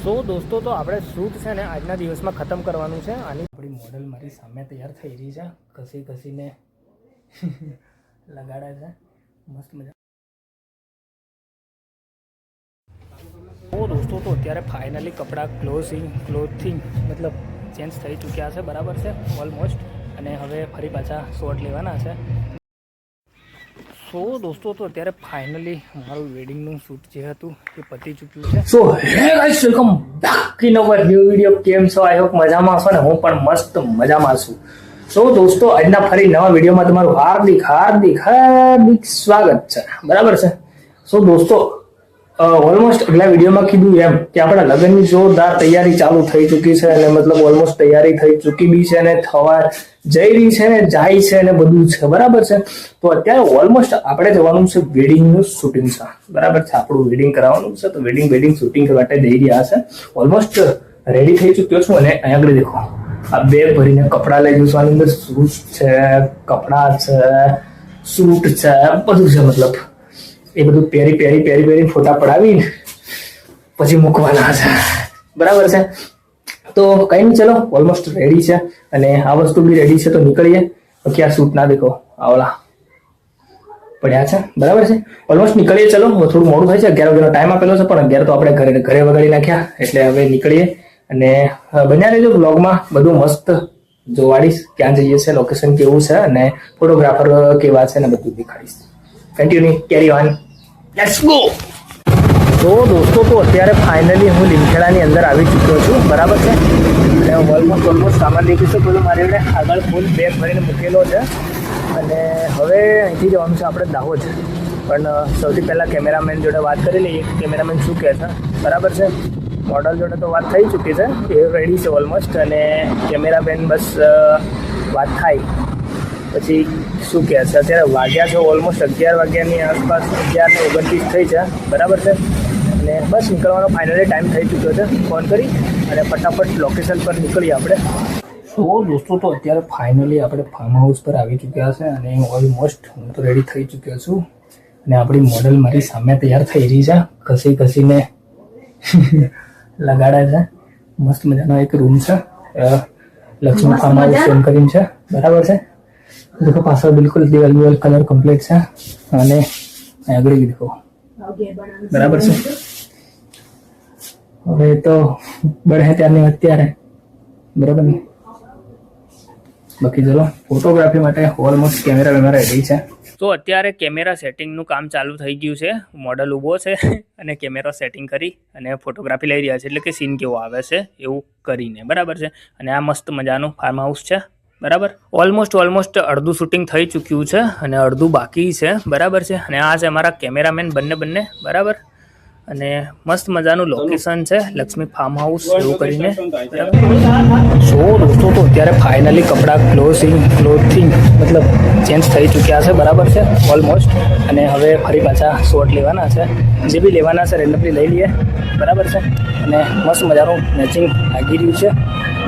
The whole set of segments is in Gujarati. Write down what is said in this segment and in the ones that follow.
સો દોસ્તો તો આપણે શૂટ છે ને આજના દિવસમાં ખતમ કરવાનું છે. આની આપણી મોડલ મારી સામે તૈયાર થઈ રહી છે, ઘસી ઘસીને લગાડે છે મસ્ત મજા. તો દોસ્તો તો અત્યારે ફાઇનલી કપડાં ક્લોથિંગ મતલબ ચેન્જ થઈ ચૂક્યા છે, બરાબર છે ઓલમોસ્ટ. અને હવે ફરી પાછા શોર્ટ લેવાના છે. સો દોસ્તો તો અત્યારે ફાઇનલી મારું વેડિંગનું શૂટ જે હતું એ પતી ચૂક્યું છે. So hey guys, welcome back in our new video. કેમ છો? આઈ હોપ મજામાં છો ને હું પણ મસ્ત મજામાં છું. સો દોસ્તો આજના ફરી નવા વિડીયોમાં તમારું હાર્દિક સ્વાગત છે, બરાબર છે. સો દોસ્તો ઓલમોસ્ટ આગલા વિડીયોમાં કીધું એમ કે આપણા લગ્નની જોરદાર તૈયારી ચાલુ થઈ ચૂકી છે, અને મતલબ ઓલમોસ્ટ તૈયારી થઈ ચૂકી બી છે, અને થવા જઈ રહી છે ને જાય છે ને બધું છે, બરાબર છે. તો અત્યારે ઓલમોસ્ટ આપણે જવાનું છે વેડિંગનું શૂટિંગ છે, બરાબર છે. આપણું વેડિંગ કરાવવાનું છે, તો વેડિંગ શૂટિંગ માટે જઈ રહ્યા છે. ઓલમોસ્ટ રેડી થઈ ચૂક્યો છું, અને અહીંયા આગળ દેખો આ બેગ ભરીને કપડાં લઈ જઈશું. આની અંદર શૂઝ છે, કપડાં છે, સૂટ છે, બધું છે. મતલબ એ બધું પહેરી ફોટા પડાવી પછી મૂકવાના છે, બરાબર છે. તો કઈ નહીં, ચલો ઓલમોસ્ટ રેડી છે, અને આ વસ્તુ બી રેડી છે, તો નીકળીએ. બાકી આ સૂટ ના દેખો આવલા પડ્યા છે, બરાબર છે. ઓલમોસ્ટ નીકળીએ, ચલો. થોડું મોડું થાય છે, 11 વાગ્યાનો ટાઈમ આપેલો છે, પણ 11 તો આપણે ઘરે વગાડી નાખ્યા, એટલે હવે નીકળીએ. અને બન્યા રહેજો બ્લોગમાં, બધું મસ્ત જોવાડીશ ક્યાં જઈએ છે, લોકેશન કેવું છે, અને ફોટોગ્રાફર કેવા છે, ને બધું દેખાડીશ. Continue, carry on, let's go. તો દોસ્તો તો અત્યારે ફાઇનલી હું લીમખેડાની અંદર આવી ચૂક્યો છું, બરાબર છે. અને ઓલમોસ્ટ સામાન દેખી શકો છો, મારી જોડે આગળ ફૂલ બેગ ભરીને મૂકેલો છે. અને હવે અહીંથી જવાનું છે આપણે દાહોદ. પણ સૌથી પહેલાં કેમેરામેન જોડે વાત કરી લઈએ, કેમેરામેન શું કહે છે, બરાબર છે. મોડલ જોડે તો વાત થઈ ચૂકી છે, એ રેડી છે ઓલમોસ્ટ. અને કેમેરામેન બસ વાત થાય પછી શું કહે છે. અત્યારે વાગ્યા છે ઓલમોસ્ટ 11 વાગ્યાની આસપાસ, 11:29 થઈ છે, બરાબર છે. અને બસ નીકળવાનો ફાઇનલી ટાઈમ થઈ ચૂક્યો છે. ફોન કરી અને ફટાફટ લોકેશન પર નીકળીએ આપણે. તો દોસ્તો તો અત્યારે ફાઇનલી આપણે ફાર્મ હાઉસ પર આવી ચૂક્યા છે, અને ઓલમોસ્ટ હું તો રેડી થઈ ચૂક્યો છું. અને આપણી મોડલ મારી સામે તૈયાર થઈ રહી છે, ઘસીને લગાડે છે. મસ્ત મજાનો એક રૂમ છે, લક્ષ્મી ફાર્મ હાઉસ એમ કરીને છે, બરાબર છે. देखो पास बिल्कुल दिवाल कलर कम्प्लीट है, અને આગળ દેખો બરાબર છે. હવે તો બળે ત્યારની અત્યારે, બરાબર ને. બાકી ચલો ફોટોગ્રાફી માટે ઓલમોસ્ટ કેમેરા રેડી છે. તો અત્યારે કેમેરા સેટિંગનું કામ ચાલુ થઈ ગયું છે. મોડલ ઊભો છે અને કેમેરા સેટિંગ કરી અને ફોટોગ્રાફી લઈ રહ્યા છે, એટલે કે સીન કેવો આવે છે એવું કરીને, બરાબર છે. અને આ મસ્ત મજાનું ફાર્મ હાઉસ છે, બરાબર. ઓલમોસ્ટ અડધું શૂટિંગ થઈ ચૂક્યું છે, અને અડધું બાકી છે, બરાબર છે. અને આ છે અમારા કેમેરામેન બંને, બરાબર. અને મસ્ત મજાનું લોકેશન છે, લક્ષ્મી ફાર્મ હાઉસ એવું કરીને. સો દોસ્તો તો અત્યારે ફાઇનલી કપડાં ક્લોથિંગ મતલબ ચેન્જ થઈ ચૂક્યા છે, બરાબર છે ઓલમોસ્ટ. અને હવે ફરી પાછા શોર્ટ લેવાના છે, જે બી લેવાના છે રેન્ડમલી લઈ લઈએ, બરાબર છે. અને મસ્ત મજાનું મેચિંગ લાગી રહ્યું છે,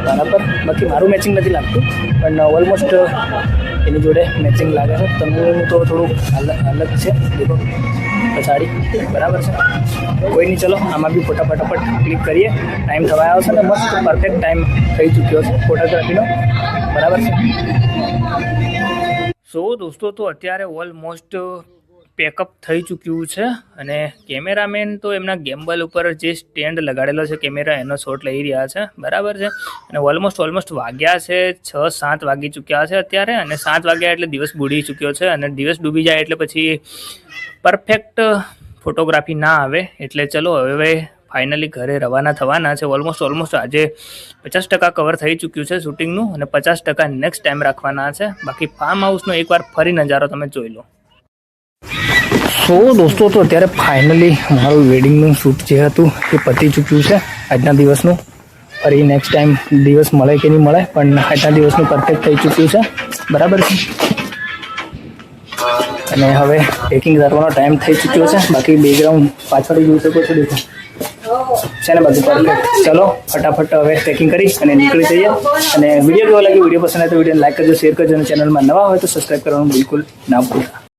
બરાબર. બાકી મારું મેચિંગ નથી લાગતું, પણ ઓલમોસ્ટ એની જોડે મેચિંગ લાગે છે. તમનું તો થોડું અલગ છે, દેખો પછાડી, બરાબર છે. કોઈ નહીં, ચલો આમાં બી ફટાફટ ક્લિક કરીએ. ટાઈમ થવા આવ્યો છે ને મસ્ત પરફેક્ટ ટાઈમ થઈ ચૂક્યો છે ફોટોગ્રાફીનો, બરાબર છે. સો દોસ્તો તો અત્યારે ઓલમોસ્ટ પેકઅપ થઈ ચૂક્યું છે, અને કેમેરામેન તો એમના ગેમ્બલ ઉપર જે સ્ટેન્ડ લગાડેલો છે કેમેરા, એનો શોટ લઈ રહ્યા છે, બરાબર છે. અને ઓલમોસ્ટ વાગ્યા છે 6-7 વાગી ચૂક્યા છે અત્યારે. અને 7 વાગ્યા એટલે દિવસ બુડી ચૂક્યો છે, અને દિવસ ડૂબી જાય એટલે પછી પરફેક્ટ ફોટોગ્રાફી ના આવે. એટલે ચલો હવે ફાઇનલી ઘરે રવાના થવાના છે. ઓલમોસ્ટ આજે 50% કવર થઈ ચૂક્યું છે શૂટિંગનું, અને 50% નેક્સ્ટ ટાઈમ રાખવાના છે. બાકી ફાર્મ હાઉસનો એકવાર ફરી નજારો તમે જોઈ લો. સો દોસ્તો તો અત્યારે ફાઇનલી મારું વેડિંગનું શૂટ જે હતું એ પતી ચૂક્યું છે આજના દિવસનું. ફરી નેક્સ્ટ ટાઈમ દિવસ મળે કે નહીં મળે, પણ આજના દિવસનું પરફેક્ટ થઈ ચૂક્યું છે, બરાબર છે. અને હવે પેકિંગ કરવાનો ટાઈમ થઈ ચૂક્યો છે. બાકી બેકગ્રાઉન્ડ પાછળ જોઈ શકો છો, દેખો છે ને બધું પરફેક્ટ. ચલો ફટાફટ હવે પેકિંગ કરી અને નીકળી જઈએ. અને વિડીયો કેવો લાગ્યો, વિડીયો પસંદ આવે તો વિડીયોને લાઈક કરજો, શેર કરજો, અને ચેનલમાં નવા હોય તો સબસ્ક્રાઈબ કરવાનું બિલકુલ ના ભૂલતા.